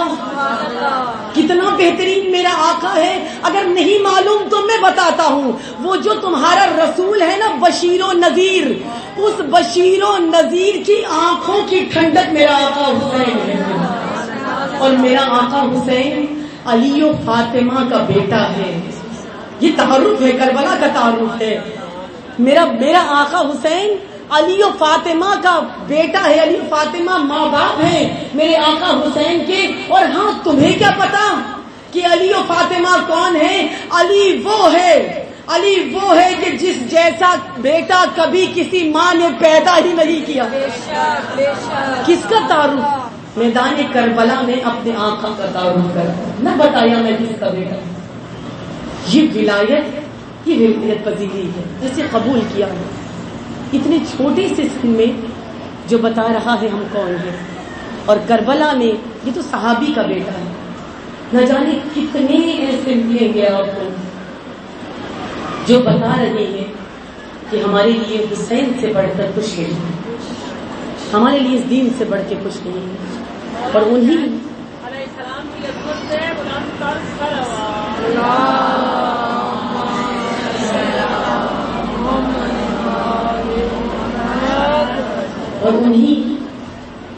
[SPEAKER 1] کتنا بہترین میرا آقا ہے. اگر نہیں معلوم تو میں بتاتا ہوں، وہ جو تمہارا رسول ہے نا بشیر و نذیر، اس بشیر و نذیر کی آنکھوں کی ٹھنڈک میرا آقا حسین ہے. اور میرا آقا حسین علی و فاطمہ کا بیٹا ہے. یہ تعارف ہے، کربلا کا تعارف ہے. میرا آقا حسین علی و فاطمہ کا بیٹا ہے. علی و فاطمہ ماں باپ ہیں میرے آقا حسین کے. اور ہاں تمہیں کیا پتا کہ علی و فاطمہ کون ہے؟ علی وہ ہے کہ جس جیسا بیٹا کبھی کسی ماں نے پیدا ہی نہیں کیا. کس کا تعارف؟ میدان کربلا میں اپنے آقا کا تعارف کر نہ بتایا میں کس کا بیٹا. یہ ولایت پذیری ہے جسے قبول کیا ہے. اتنے چھوٹے سے سن میں جو بتا رہا ہے ہم کون ہیں. اور کربلا میں یہ تو صحابی کا بیٹا ہے. نہ جانے کتنے ایسے ملیں گے آپ کو جو بتا رہے ہیں کہ ہمارے لیے حسین سے بڑھ کر کچھ نہیں، ہمارے لیے اس دین سے بڑھ کے کچھ نہیں ہے. اور انہیں
[SPEAKER 3] علیہ السلام کی عظمت سے بلند تر صلوات.
[SPEAKER 1] اور انہی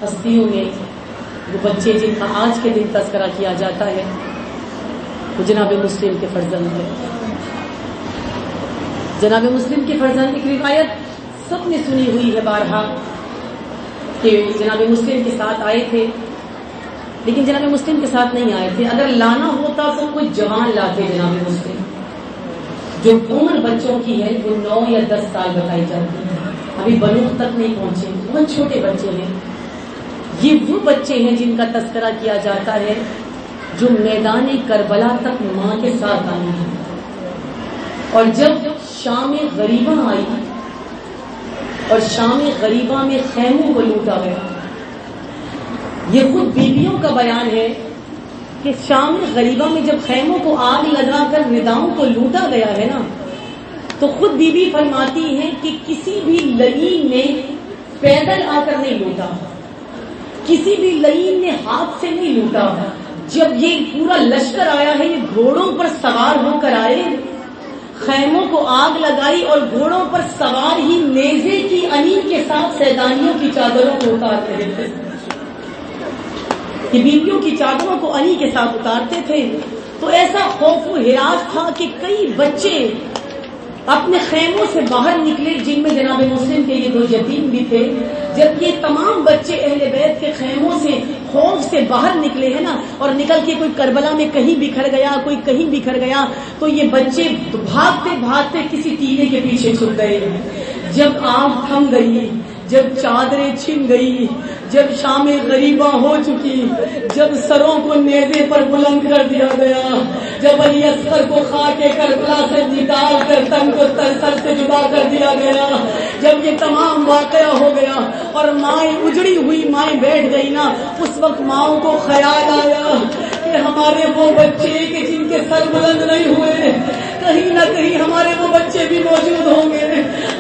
[SPEAKER 1] ہستیوں میں وہ بچے جن کا آج کے دن تذکرہ کیا جاتا ہے وہ جناب مسلم کے فرزند ہے. جناب مسلم کے فرزند کی روایت سب نے سنی ہوئی ہے بارہا کہ جناب مسلم کے ساتھ آئے تھے، لیکن جناب مسلم کے ساتھ نہیں آئے تھے. اگر لانا ہوتا تو کوئی جوان لاتے. جناب مسلم جو عمر بچوں کی ہے وہ 9 یا 10 سال بتائی جاتی ہے، ابھی بلوغ تک نہیں پہنچے، بہت چھوٹے بچے ہیں. یہ وہ بچے ہیں جن کا تذکرہ کیا جاتا ہے جو میدان کربلا تک ماں کے ساتھ آئے ہیں. اور جب شام غریبہ آئی اور شام غریبہ میں خیموں کو لوٹا گیا، یہ خود بیویوں کا بیان ہے کہ شام غریبہ میں جب خیموں کو آگ لگا کر رداؤں کو لوٹا گیا ہے نا، تو خود بیوی فرماتی ہیں کہ کسی بھی لعین نے پیدل آ کر نہیں لوٹا، کسی بھی لعین نے ہاتھ سے نہیں لوٹا. جب یہ پورا لشکر آیا ہے، یہ گھوڑوں پر سوار ہو کر آئے، خیموں کو آگ لگائی اور گھوڑوں پر سوار ہی نیزے کی انین کے ساتھ سیدانیوں کی چادروں کو اتارتے تھے. یہ بیویوں کی چادروں کو انین کے ساتھ اتارتے تھے. تو ایسا خوف و ہراس تھا کہ کئی بچے اپنے خیموں سے باہر نکلے، جن میں جناب مسلم کے یہ 2 یتیم بھی تھے. جب یہ تمام بچے اہل بیت کے خیموں سے خوف سے باہر نکلے ہیں نا، اور نکل کے کوئی کربلا میں کہیں بکھر گیا، کوئی کہیں بکھر گیا، تو یہ بچے بھاگتے بھاگتے کسی ٹیلے کے پیچھے چھپ گئے. جب آگ تھم گئی، جب چادریں چھن گئی، جب شام غریبہ ہو چکی، جب سروں کو نیزے پر بلند کر دیا گیا، جب علی اصغر کو خاک کربلا سے نکال کر تن کو سر سے جدا کر دیا گیا، جب یہ تمام واقعہ ہو گیا اور مائیں اجڑی ہوئی مائیں بیٹھ گئی نا، اس وقت ماؤں کو خیال آیا کہ ہمارے وہ بچے کہ جن کے سر بلند نہیں ہوئے، کہیں نہ کہیں ہمارے وہ بچے بھی موجود ہوں گے.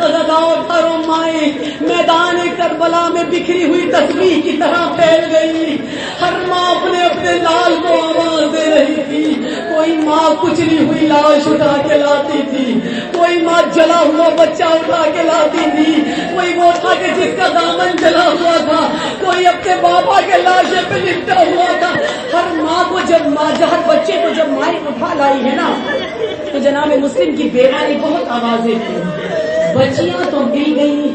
[SPEAKER 1] اور مائیں میدان کربلا میں بکھری ہوئی تسبیح کی طرح پھیل گئی. ہر ماں اپنے اپنے لال کو آواز دے رہی تھی. کوئی ماں کچلی ہوئی لاش اٹھا کے لاتی تھی، کوئی ماں جلا ہوا بچہ اٹھا کے لاتی تھی، کوئی وہ تھا کہ جس کا دامن جلا ہوا تھا، کوئی اپنے بابا کے لاشے پہ لپٹا ہوا تھا. ہر ماں کو ہر بچے کو جب مائیں اٹھا لائی ہے نا، تو جناب مسلم کی بیوہ نے بہت آوازیں دی. بچیاں تو مل گئی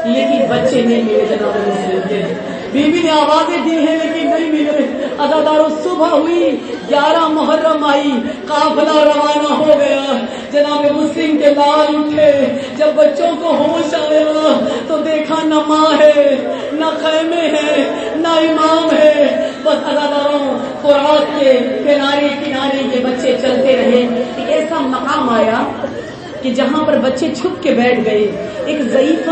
[SPEAKER 1] لیکن بچے نہیں ملے. جناب مسلم کے بیوی نے آوازیں دی ہیں لیکن نہیں ملے. ادادارو صبح ہوئی، 11 محرم آئی، قافلہ روانہ ہو گیا. جناب مسلم کے لال اٹھے. جب بچوں کو ہوش آیا تو دیکھا نہ ماں ہے، نہ خیمے ہیں، نہ امام ہے. بس اداداروں فرات کے کنارے کنارے یہ بچے چلتے رہے. ایک ایسا مقام آیا کہ جہاں پر بچے چھپ کے بیٹھ گئے. ایک ضعیفہ